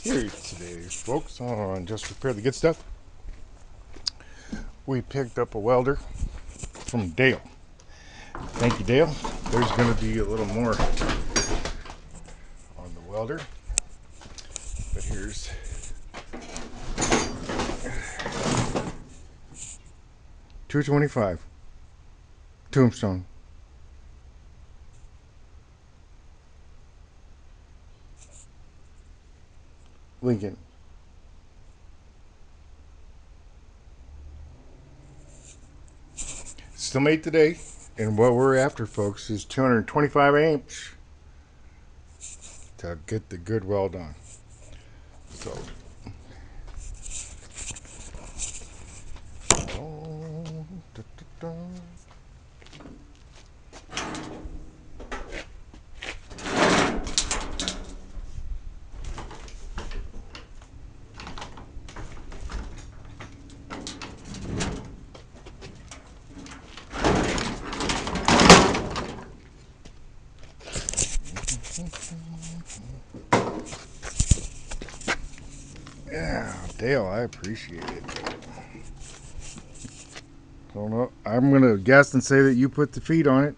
Here today, folks, on Just Repair the Good Stuff. We picked up a welder from Dale. Thank you, Dale. There's going to be a little more on the welder, but here's 225 tombstone. Lincoln. Still made today, and what we're after, folks, is 225 amps to get the good weld on. So, oh, da, da, da. Yeah, Dale, I appreciate it. Don't know. I'm gonna guess and say that you put the feet on it.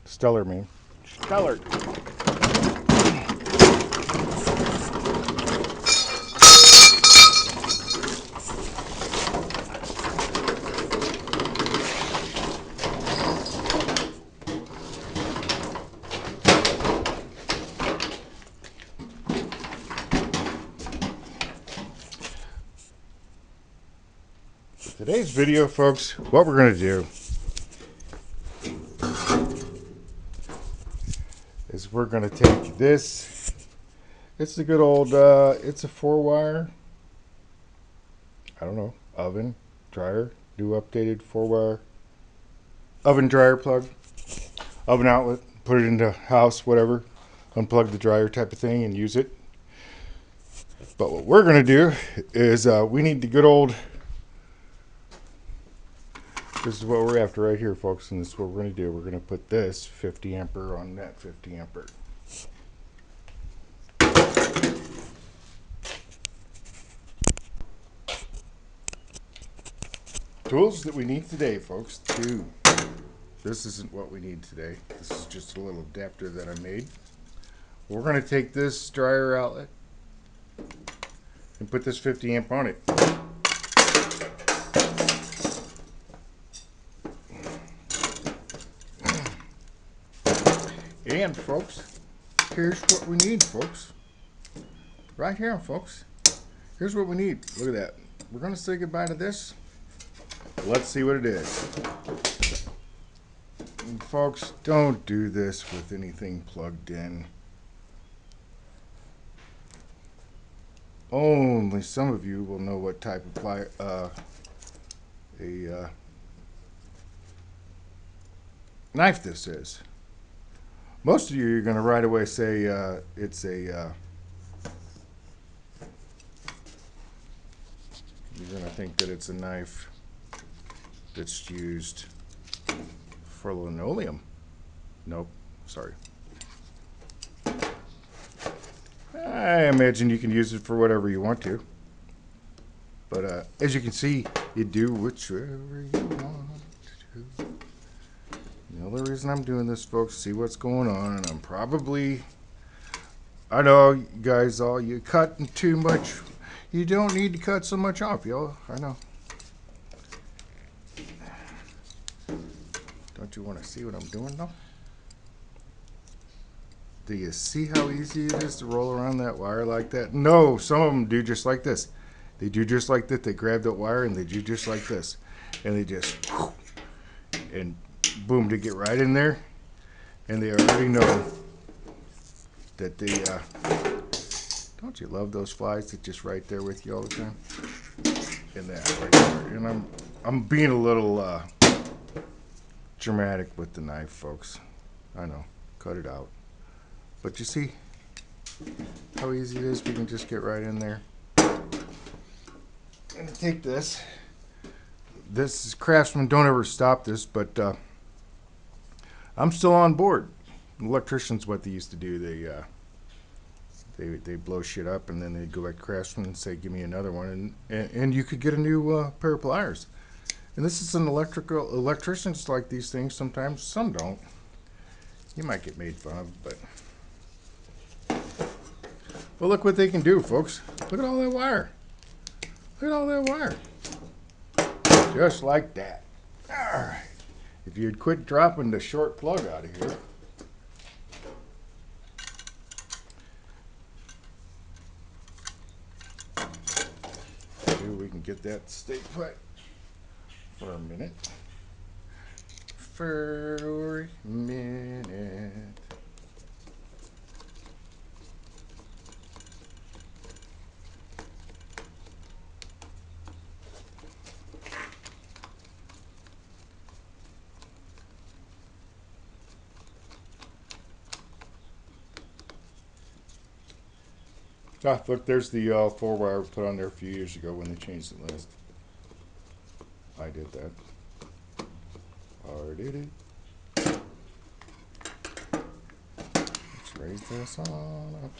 Stellar, man. Stellar. Today's video, folks, what we're gonna do is we're gonna take this. It's the good old. It's a 4-wire. I don't know, oven dryer. New updated 4-wire oven dryer plug, oven outlet. Put it into house, whatever. Unplug the dryer type of thing and use it. But what we're gonna do is we need the good old. This is what we're after right here, folks, and this is what we're going to do. We're going to put this 50 ampere on that 50 ampere. Tools that we need today, folks. This isn't what we need today. This is just a little adapter that I made. We're going to take this dryer outlet and put this 50 amp on it. And, folks, here's what we need, folks. Right here, folks. Here's what we need. Look at that. We're going to say goodbye to this. Let's see what it is. And folks, don't do this with anything plugged in. Only some of you will know what type of knife this is. Most of you are going to right away say it's a. You're going to think that it's a knife that's used for linoleum. Nope, sorry. I imagine you can use it for whatever you want to. But as you can see, you do whichever you want to. The only reason I'm doing this, folks, see what's going on, and I'm probably, I know you guys all, you cutting too much. You don't need to cut so much off, y'all. I know. Don't you want to see what I'm doing, though? Do you see how easy it is to roll around that wire like that? No, some of them do just like this. They do just like that. They grab that wire and they do just like this. And they just, and boom, to get right in there. And they already know that they, don't you love those flies that just right there with you all the time? And that right there. And I'm being a little dramatic with the knife, folks. I know, cut it out. But you see how easy it is? We can just get right in there. And take this. This is Craftsman. Don't ever stop this, but I'm still on board. Electricians, what they used to do, They blow shit up, and then they go back to Craftsman and say, "Give me another one," and you could get a new pair of pliers. And this is an electricians like these things sometimes. Some don't. You might get made fun of, but look what they can do, folks. Look at all that wire. Look at all that wire. Just like that. All right. If you'd quit dropping the short plug out of here. Maybe we can get that stay put for a minute. For a minute. Ah, look, there's the 4-wire we put on there a few years ago when they changed the list. I did that. Or did it? Let's raise this on up.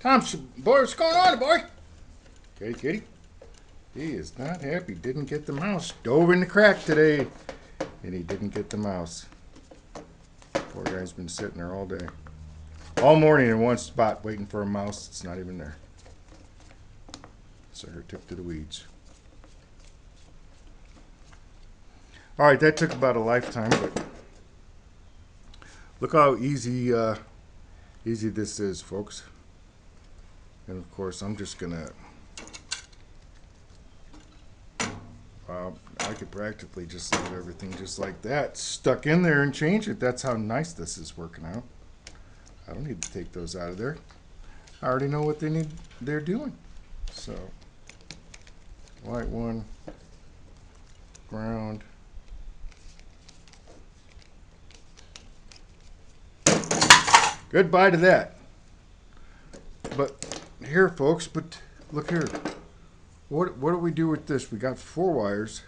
Tom, boy, what's going on, boy? Okay, kitty. He is not happy. Didn't get the mouse. Dove in the crack today, and he didn't get the mouse. Poor guy's been sitting there all day. All morning in one spot waiting for a mouse that's not even there. Sucker took to the weeds. All right, that took about a lifetime, but look how easy this is, folks. And of course, I'm just gonna. I could practically just leave everything just like that, stuck in there, and change it. That's how nice this is working out. I don't need to take those out of there. I already know what they're doing. So, light one, ground. Goodbye to that. But here, folks, but look here. What do we do with this? We got 4 wires.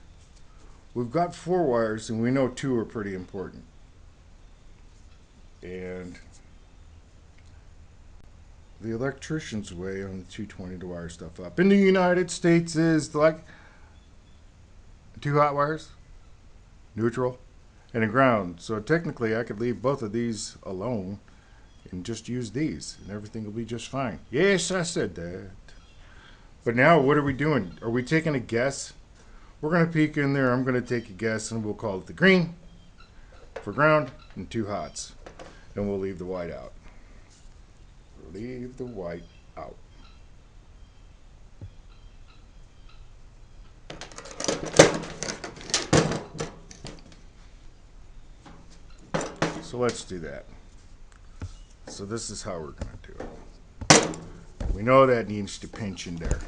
We've got 4 wires, and we know 2 are pretty important. And the electrician's way on the 220 to wire stuff up in the United States is like 2 hot wires, neutral, and a ground. So technically, I could leave both of these alone and just use these, and everything will be just fine. Yes, I said that. But now, what are we doing? Are we taking a guess? We're going to peek in there. I'm going to take a guess, and we'll call it the green for ground and 2 hots. And we'll leave the white out. Leave the white out. So let's do that. So this is how we're going to do it. We know that needs to pinch in there.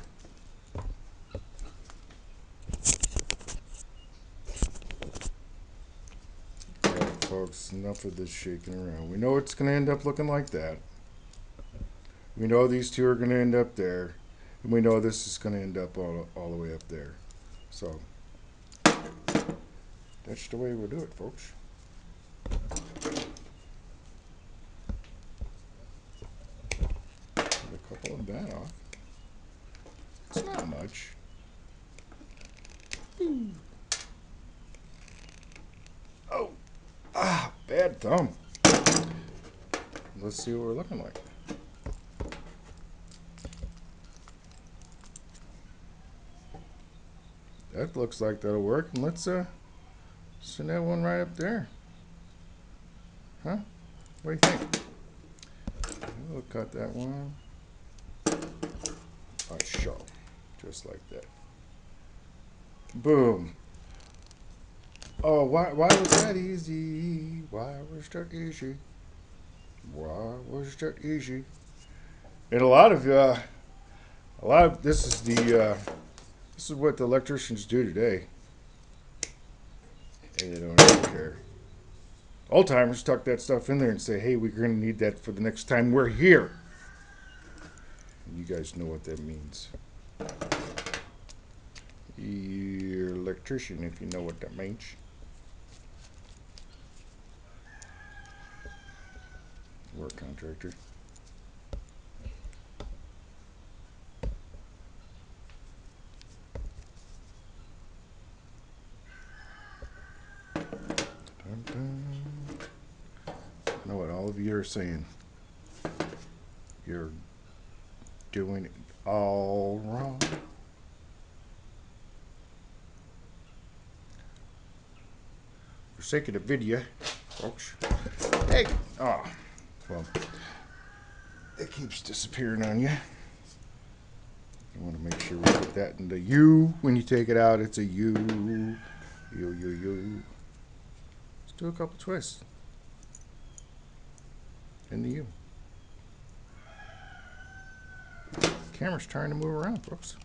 Alright, folks, enough of this shaking around. We know it's going to end up looking like that. We know these 2 are going to end up there. And we know this is going to end up all the way up there. So, that's the way we'll do it, folks. A couple of that off. It's not much. Oh, bad thumb. Let's see what we're looking like. That looks like that'll work. And let's send that one right up there. Huh? What do you think? We'll cut that one. Show. Just like that. Boom. Oh, why was that easy? Why was that easy? Why was that easy? And a lot of this is this is what the electricians do today, and they don't even care. Old timers tuck that stuff in there and say, "Hey, we're going to need that for the next time we're here." And you guys know what that means. You're an electrician if you know what that means. Power contractor. Dun, dun. I know what all of you are saying. You're doing it all wrong. For sake of the video, folks. Hey! Oh, well, it keeps disappearing on you. You want to make sure we put that in the U. When you take it out, it's a U. U, U, U. Let's do a couple twists. In the U. Camera's trying to move around, folks.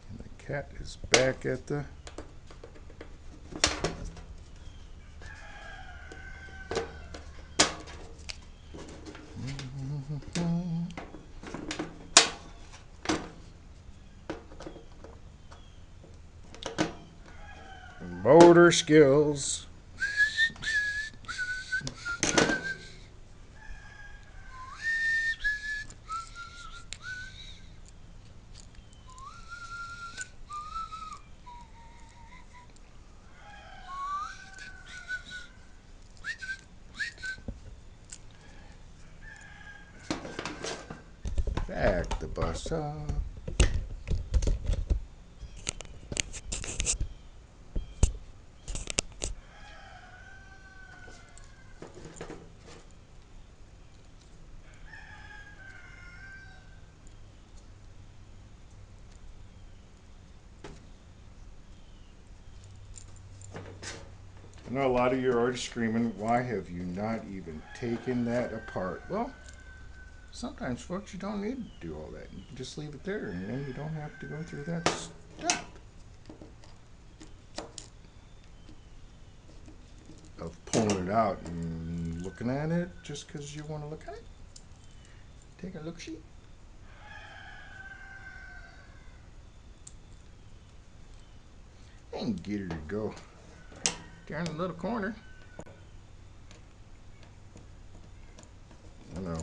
And the cat is back at the motor skills. Back the bus up. I know a lot of you are already screaming, why have you not even taken that apart? Well, sometimes, folks, you don't need to do all that. You can just leave it there, and then you don't have to go through that step of pulling it out and looking at it just because you want to look at it. Take a look-see. And get her to go down the little corner. I know.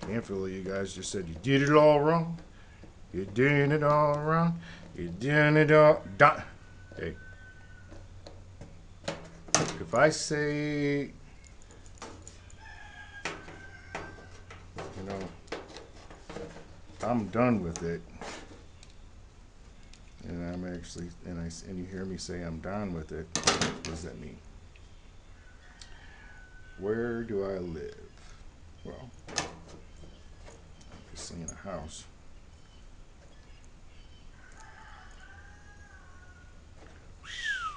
Handful of you guys just said you did it all wrong. You're doing it all wrong. You're doing it all done. Hey. If I say, you know, I'm done with it, and I'm actually, and you hear me say I'm done with it, what does that mean? Where do I live? Well, obviously in a house.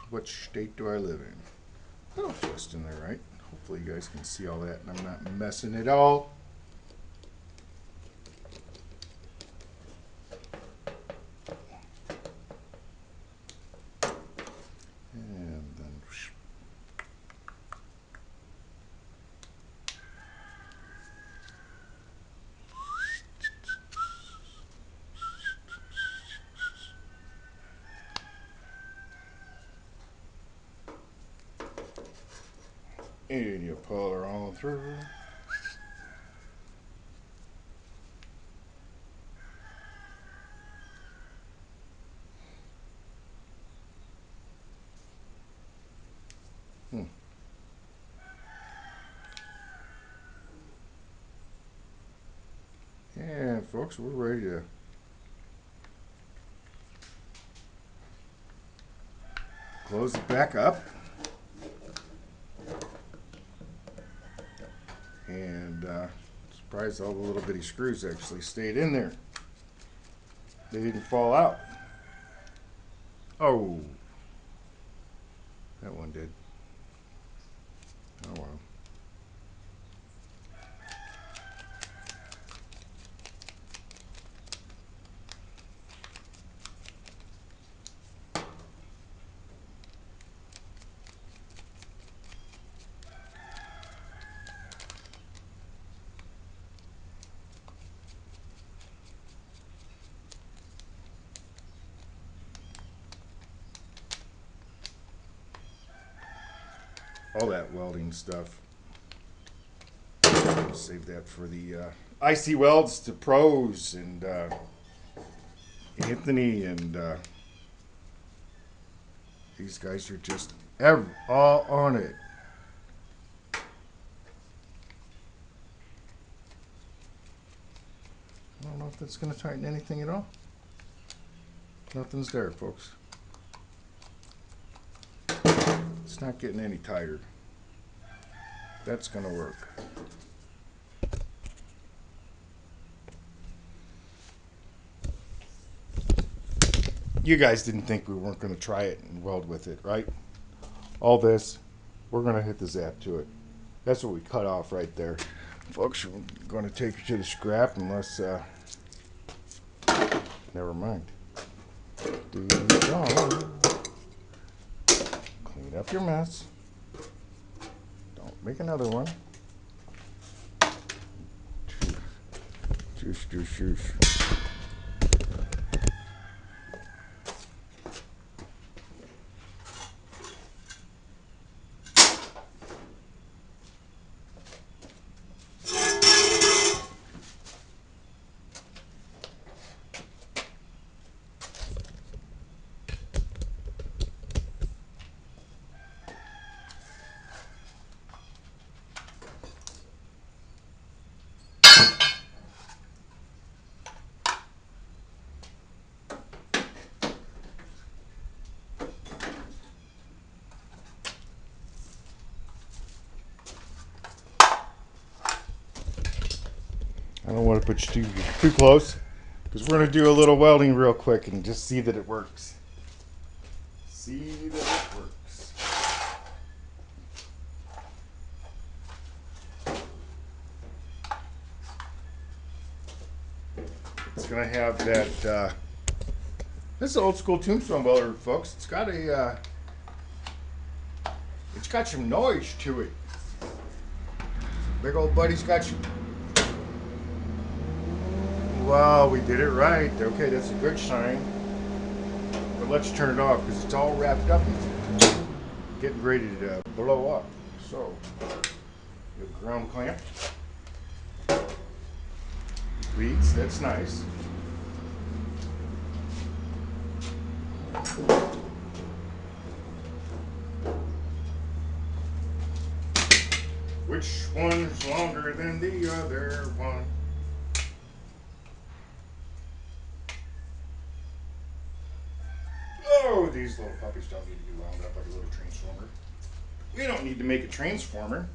Which state do I live in? Oh, just in there, right? Hopefully you guys can see all that and I'm not messing it all. And then and you pull her on through. And folks, we're ready to close it back up. And surprised all the little bitty screws actually stayed in there. They didn't fall out. Oh, that one did. Oh well. all that welding stuff. Save that for the IC welds to pros and Anthony and these guys are just all on it. I don't know if that's going to tighten anything at all. Nothing's there, folks. It's not getting any tighter. That's going to work. You guys didn't think we weren't going to try it and weld with it, right? All this, we're going to hit the zap to it. That's what we cut off right there. Folks, we're going to take it to the scrap unless, never mind. Clean up your mess. Don't make another one. Juice. I don't want to put you too close because we're going to do a little welding real quick and just see that it works. See that it works. It's going to have that, this is an old school tombstone welder, folks. It's got some noise to it. Big old buddy's got you. Wow, we did it right. Okay, that's a good sign. But let's turn it off because it's all wrapped up and getting ready to blow up. So, you have a ground clamp. Leads, that's nice. Which one's longer than the other one? Oh, these little puppies don't need to be wound up like a little transformer. We don't need to make a transformer.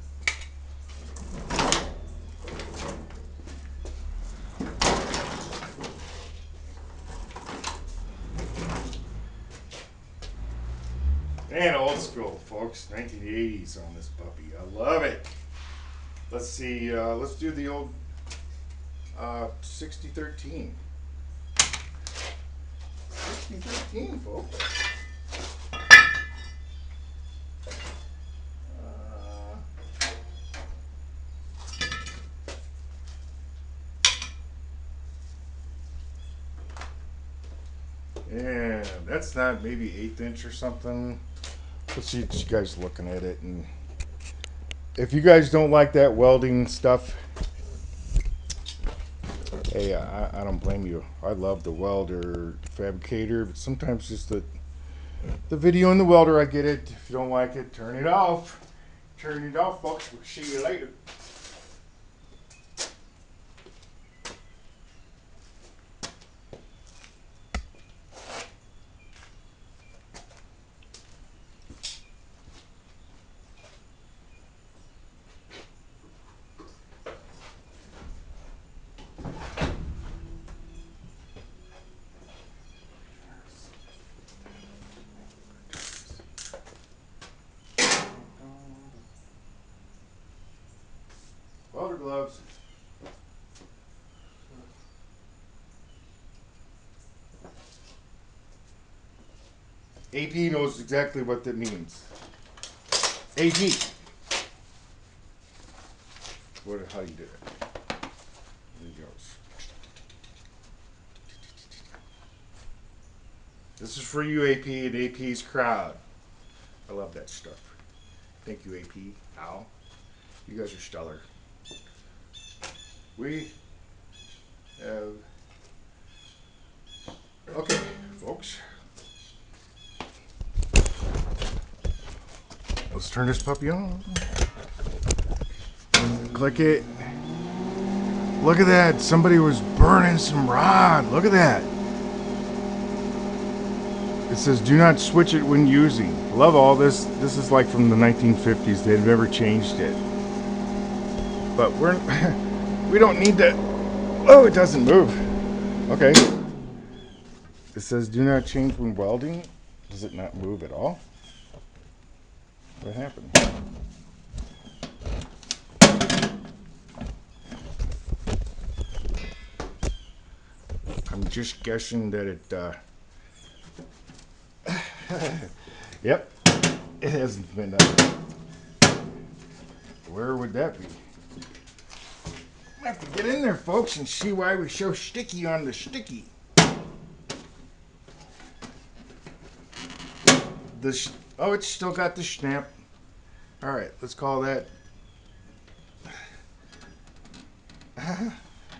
And old school, folks. 1980s on this puppy. I love it. Let's see. Let's do the old 6013. 6013, folks. Yeah, that's not maybe 1/8 inch or something. Let's see you guys looking at it, and if you guys don't like that welding stuff, hey, I don't blame you. I love the welder fabricator, but sometimes just the video and the welder, I get it. If you don't like it, turn it off. Turn it off, folks. We'll see you later. Welder gloves. AP knows exactly what that means. AP. How you do it? There he goes. This is for you, AP, and AP's crowd. I love that stuff. Thank you, AP. Al. You guys are stellar. We have... Okay, folks. Let's turn this puppy on. Click it. Look at that. Somebody was burning some rod. Look at that. It says, do not switch it when using. Love all this. This is like from the 1950s. They've never changed it. But we don't need to. Oh, it doesn't move. Okay. It says, do not change when welding. Does it not move at all? What happened? I'm just guessing that it, yep, it hasn't been done. Where would that be? I have to get in there, folks, and see why we show sticky on the sticky. Oh, it's still got the snap. All right, let's call that.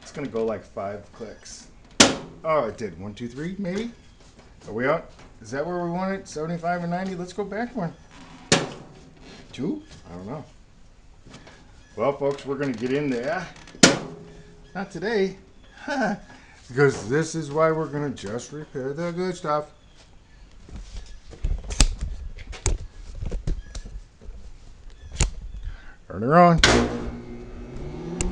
It's gonna go like 5 clicks. Oh, it did. 1, 2, 3, maybe. Are we out? Is that where we want it? 75 and 90. Let's go back one. 2? I don't know. Well, folks, we're gonna get in there. Not today, because this is why we're gonna just repair the good stuff. Turn her on.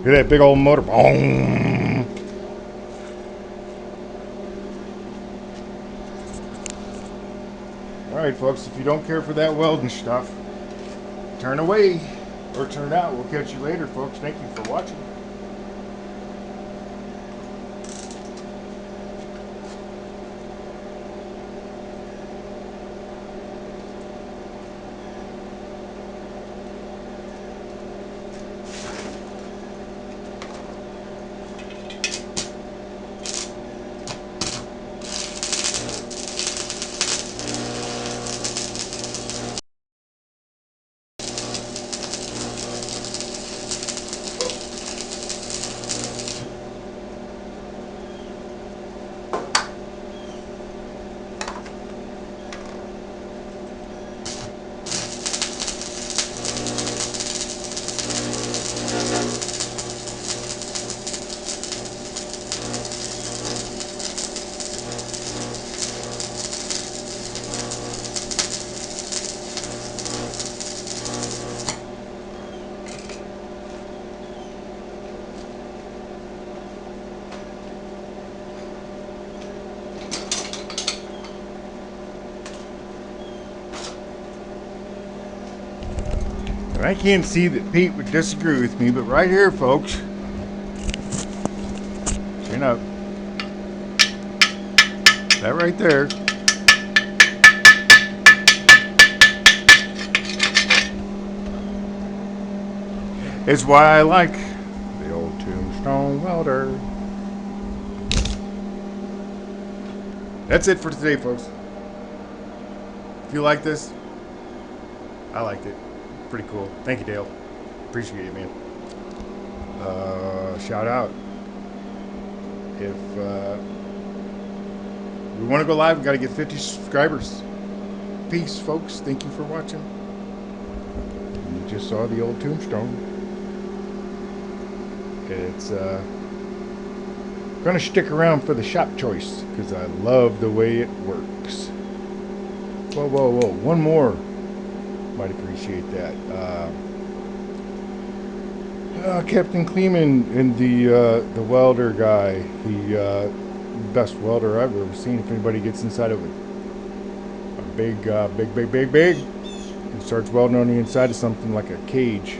Hear that big old motor. Boom. All right, folks, if you don't care for that welding stuff, turn away or turn out. We'll catch you later, folks. Thank you for watching. I can't see that Pete would disagree with me, but right here, folks, chin up, that right there, is why I like the old tombstone welder. That's it for today, folks. If you like this, I liked it. Pretty cool. Thank you, Dale. Appreciate it, man. Shout out. If we want to go live, we got to get 50 subscribers. Peace, folks. Thank you for watching. You just saw the old tombstone. It's gonna stick around for the shop choice because I love the way it works. Whoa, whoa, whoa! One more. Might appreciate that. Captain Kleeman and the welder guy, the best welder I've ever seen. If anybody gets inside of a big, and starts welding on the inside of something like a cage,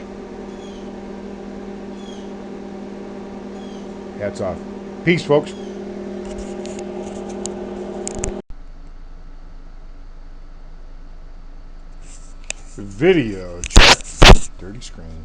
hats off. Peace, folks. Video check. Dirty screen.